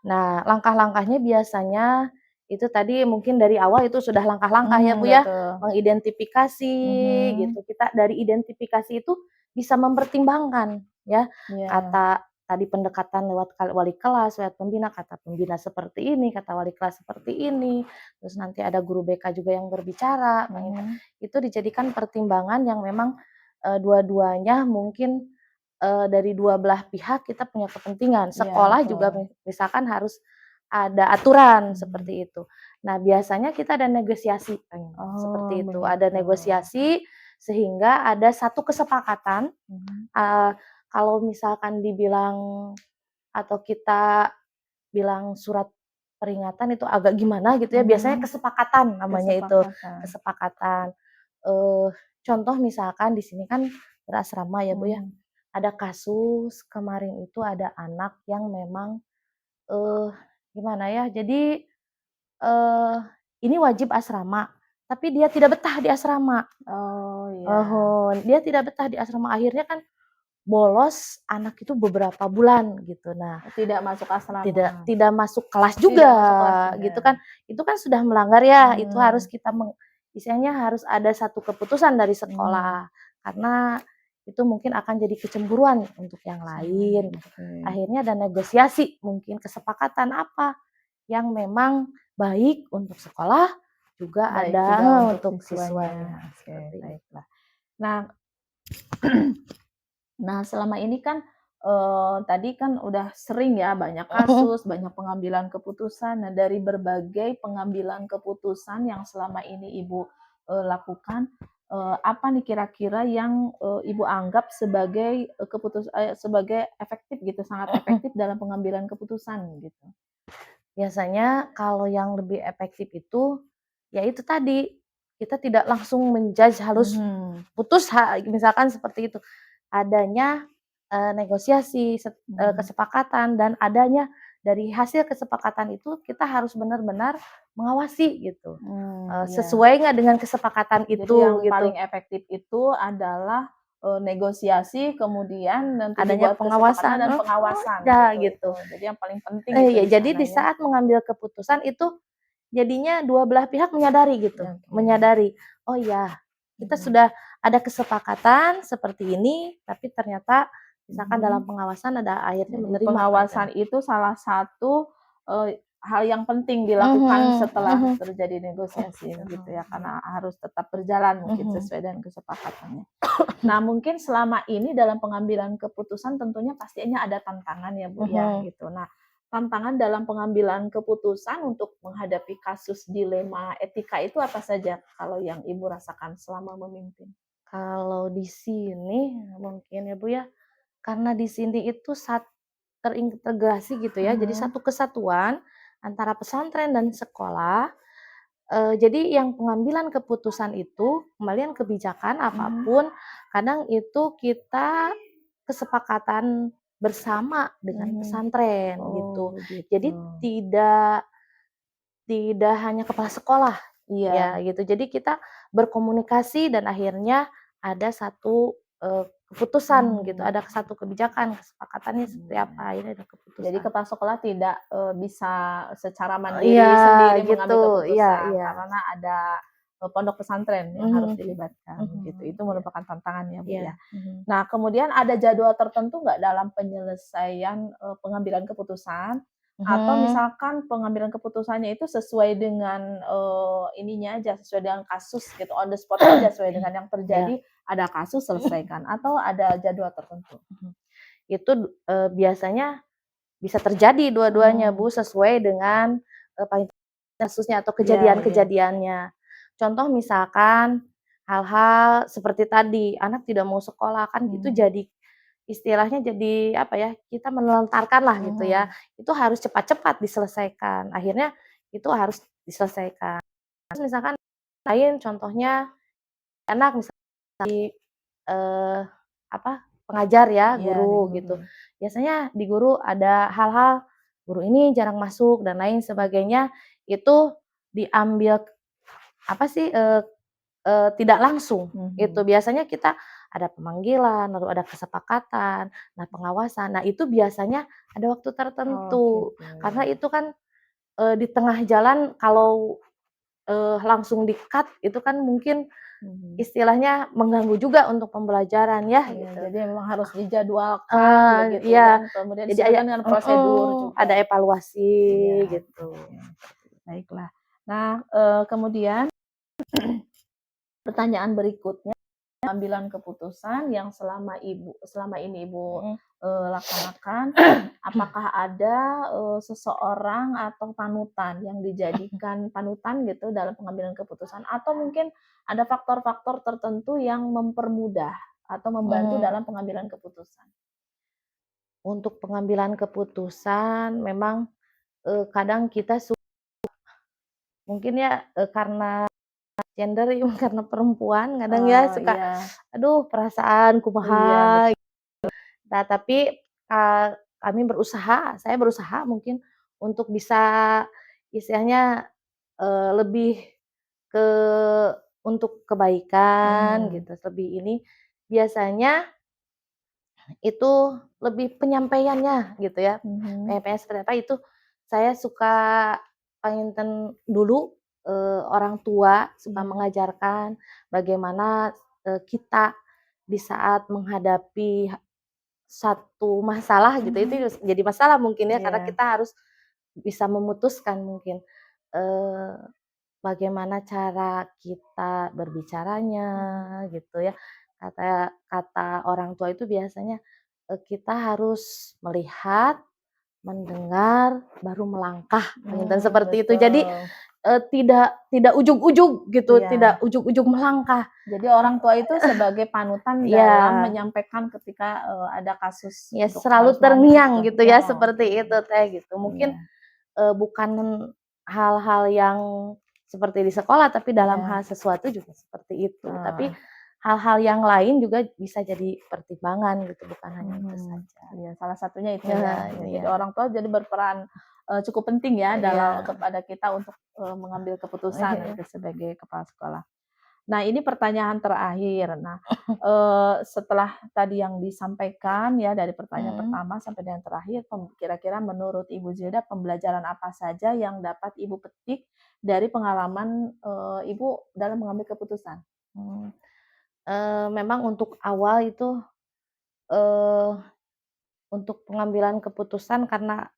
Nah, langkah-langkahnya biasanya itu tadi mungkin dari awal itu sudah langkah-langkah ya, Bu, ya, Betul. mengidentifikasi gitu. Kita dari identifikasi itu bisa mempertimbangkan ya, Iya. kata tadi pendekatan lewat wali kelas, lewat pembina, kata pembina seperti ini, kata wali kelas seperti ini, terus nanti ada guru BK juga yang berbicara, itu dijadikan pertimbangan yang memang, dua-duanya mungkin dari dua belah pihak kita punya kepentingan. Iya, Sekolah betul. juga misalkan harus ada aturan seperti itu. Nah, biasanya kita ada negosiasi, Oh, seperti itu. begitu. Ada negosiasi sehingga ada satu kesepakatan, eee, kalau misalkan dibilang atau kita bilang surat peringatan itu agak gimana gitu ya, biasanya kesepakatan namanya itu, Kesepakatan. kesepakatan. Eee, contoh misalkan di sini kan berasrama ya, Bu, ya. Ada kasus kemarin itu ada anak yang memang, eee, gimana ya, jadi, ini wajib asrama, tapi dia tidak betah di asrama. Oh, iya. Dia tidak betah di asrama, akhirnya kan bolos anak itu beberapa bulan gitu. Nah, Tidak masuk tidak asrama. tidak masuk kelas Tidak masuk kelas juga juga. gitu kan. Itu kan sudah melanggar ya, itu harus kita istilahnya harus ada satu keputusan dari sekolah. Karena itu mungkin akan jadi kecemburuan untuk yang lain. Akhirnya ada negosiasi, mungkin kesepakatan apa yang memang baik untuk sekolah, juga Baik ada juga untuk siswanya. siswanya. Oke, Seperti itu. baiklah. Nah, nah selama ini kan tadi kan udah sering ya banyak kasus, banyak pengambilan keputusan. Nah, dari berbagai pengambilan keputusan yang selama ini Ibu lakukan, apa nih kira-kira yang Ibu anggap sebagai sebagai efektif gitu, sangat efektif dalam pengambilan keputusan gitu? Biasanya kalau yang lebih efektif itu, ya itu tadi, kita tidak langsung menjudge harus putus misalkan seperti itu. Adanya negosiasi, kesepakatan, dan adanya dari hasil kesepakatan itu kita harus benar-benar mengawasi gitu. Iya. Sesuai nggak dengan kesepakatan Jadi itu yang gitu. paling efektif itu adalah negosiasi, kemudian nanti Adanya dibuat pengawasan, kesepakatan dan pengawasan ya gitu. gitu. Jadi yang paling penting itu Ya di jadi sana di ya. saat mengambil keputusan itu jadinya dua belah pihak menyadari gitu, Oke. menyadari, oh ya kita sudah ada kesepakatan seperti ini, tapi ternyata misalkan dalam pengawasan ada akhirnya Jadi menerima pengawasan itu salah satu hal yang penting dilakukan setelah terjadi negosiasi gitu ya, karena harus tetap berjalan mungkin sesuai dengan kesepakatannya. Nah, mungkin selama ini dalam pengambilan keputusan tentunya pastinya ada tantangan ya Bu ya gitu. Nah, tantangan dalam pengambilan keputusan untuk menghadapi kasus dilema etika itu apa saja kalau yang Ibu rasakan selama memimpin? Kalau di sini mungkin ya Bu ya, karena di sini itu terintegrasi gitu ya, jadi satu kesatuan antara pesantren dan sekolah. Jadi yang pengambilan keputusan itu, kembalian kebijakan apapun, kadang itu kita kesepakatan bersama dengan pesantren gitu. Jadi tidak hanya kepala sekolah, ya Iya. gitu. Jadi kita berkomunikasi dan akhirnya ada satu keputusan gitu, ada satu kebijakan, kesepakatannya seperti apa, ini ada keputusan. Jadi kepala sekolah tidak bisa secara mandiri Iya sendiri mengambil gitu, iya keputusan iya. karena ada pondok pesantren yang harus dilibatkan gitu. Itu merupakan tantangan ya Bu ya. Nah, kemudian ada jadwal tertentu nggak dalam penyelesaian pengambilan keputusan? Atau misalkan pengambilan keputusannya itu sesuai dengan ininya aja, sesuai dengan kasus gitu, on the spot aja sesuai dengan yang terjadi, ada kasus selesaikan atau ada jadwal tertentu? Itu biasanya bisa terjadi dua-duanya Bu, sesuai dengan kasusnya atau kejadian-kejadiannya. Contoh misalkan hal-hal seperti tadi, anak tidak mau sekolah, kan itu jadi istilahnya jadi apa ya, kita menelantarkan lah gitu ya. Itu harus cepat-cepat diselesaikan. Akhirnya itu harus diselesaikan. Terus misalkan lain contohnya anak misalnya pengajar ya, guru gitu. Biasanya di guru ada hal-hal, guru ini jarang masuk dan lain sebagainya, itu diambil tidak langsung itu. Biasanya kita ada pemanggilan, lalu ada kesepakatan, nah pengawasan. Nah itu biasanya ada waktu tertentu. Karena itu kan di tengah jalan kalau langsung di-cut itu kan mungkin istilahnya mengganggu juga untuk pembelajaran ya gitu. Jadi memang harus dijadwalkan begitu dan kemudian disesuaikan dengan prosedur juga. Ada evaluasi gitu. Baiklah. Nah, kemudian pertanyaan berikutnya, pengambilan keputusan yang selama ini Ibu laksanakan, apakah ada seseorang atau panutan yang dijadikan panutan gitu dalam pengambilan keputusan, atau mungkin ada faktor-faktor tertentu yang mempermudah atau membantu dalam pengambilan keputusan? Untuk pengambilan keputusan memang kadang kita mungkin ya karena gender karena perempuan kadang ya suka aduh perasaan kumaha. Nah, tapi kami saya berusaha mungkin untuk bisa istilahnya lebih ke untuk kebaikan gitu, lebih ini biasanya itu lebih penyampaiannya gitu ya. Penyampaian seperti apa itu saya suka pengen dulu orang tua suka mengajarkan bagaimana kita di saat menghadapi satu masalah gitu, itu jadi masalah mungkin ya, karena kita harus bisa memutuskan mungkin, eee, bagaimana cara kita berbicaranya gitu ya. Kata kata orang tua itu biasanya, kita harus melihat, mendengar, baru melangkah, dan seperti itu. Jadi, Betul. tidak ujug-ujug gitu, Iya. tidak ujug-ujug melangkah. Jadi orang tua itu sebagai panutan Iya. dalam menyampaikan ketika, ada kasus Ya untuk selalu harus terngiang mengambil gitu ya, seperti itu Teh, gitu. Mungkin, Iya. bukan hal-hal yang seperti di sekolah, tapi dalam Iya. hal sesuatu juga seperti itu. Oh. Tapi hal-hal yang lain juga bisa jadi pertimbangan gitu, bukan hanya itu saja. Iya, salah satunya itu Nah, ya. iya. Jadi orang tua jadi berperan, cukup penting ya dalam Iya. kepada kita untuk, mengambil keputusan gitu sebagai kepala sekolah. Nah, ini pertanyaan terakhir. Nah, setelah tadi yang disampaikan ya dari pertanyaan pertama sampai dengan terakhir, kira-kira menurut Ibu Zilda pembelajaran apa saja yang dapat Ibu petik dari pengalaman, Ibu dalam mengambil keputusan? Memang untuk awal itu, eee, untuk pengambilan keputusan karena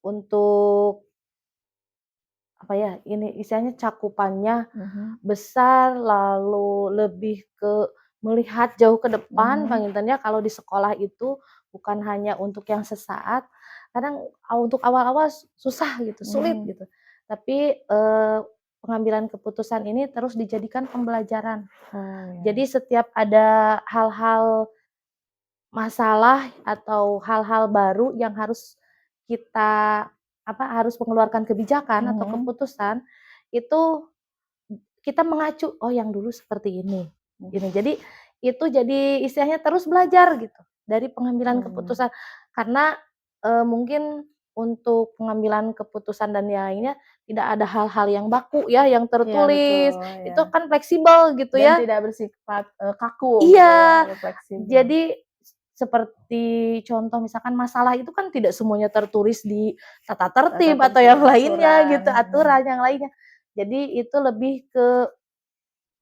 untuk apa ya, ini istilahnya cakupannya besar, lalu lebih ke melihat jauh ke depan, pengintennya kalau di sekolah itu bukan hanya untuk yang sesaat, kadang untuk awal-awal susah gitu, sulit gitu. Tapi, pengambilan keputusan ini terus dijadikan pembelajaran. Jadi setiap ada hal-hal masalah atau hal-hal baru yang harus kita harus mengeluarkan kebijakan atau keputusan, itu kita mengacu, "Oh yang dulu seperti ini." Gini. Jadi itu jadi istilahnya terus belajar gitu dari pengambilan keputusan. Karena, mungkin untuk pengambilan keputusan dan yang lainnya tidak ada hal-hal yang baku ya, yang Iya, tertulis. betul, Itu ya. kan fleksibel gitu Dan ya. tidak bersifat, kaku gitu Iya, ya, harus fleksibel. jadi seperti contoh misalkan masalah itu kan tidak semuanya tertulis di tata tertib atau yang lainnya gitu, aturan yang lainnya. Jadi itu lebih ke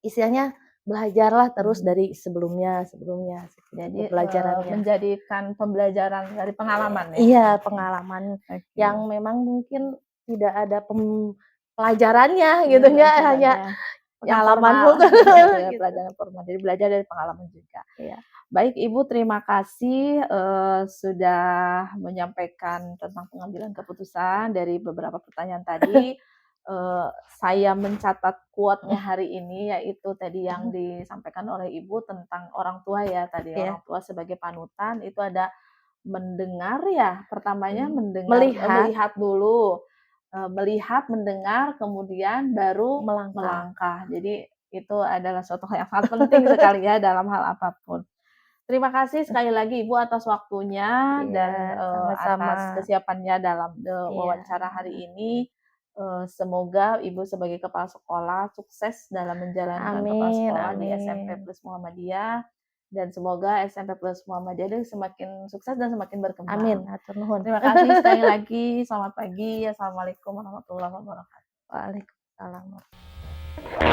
istilahnya belajarlah terus dari sebelumnya. Jadi, Pembelajarannya. menjadikan pembelajaran dari pengalaman ya? Iya, pengalaman yang memang mungkin tidak ada pelajarannya gitu ya, hanya yang pengalaman formal, ya, gitu. pelajaran formal. Jadi belajar dari pengalaman juga. Iya. Baik Ibu, terima kasih, sudah menyampaikan tentang pengambilan keputusan dari beberapa pertanyaan tadi. Saya mencatat quote-nya hari ini, yaitu tadi yang disampaikan oleh Ibu tentang orang tua ya tadi, orang tua sebagai panutan, itu ada mendengar ya, pertamanya mendengar, melihat dulu, melihat, mendengar, kemudian baru melangkah. Jadi itu adalah suatu hal yang sangat penting sekali ya dalam hal apapun. Terima kasih sekali lagi Ibu atas waktunya dan, atas kesiapannya dalam, wawancara hari ini. Semoga Ibu sebagai kepala sekolah sukses dalam menjalankan kepala sekolah di SMP Plus Muhammadiyah, dan semoga SMP Plus Muhammadiyah ini semakin sukses dan semakin berkembang. Amin, hatur nuhun. Terima kasih sekali lagi. Selamat pagi. Assalamualaikum warahmatullahi wabarakatuh. Waalaikumsalam.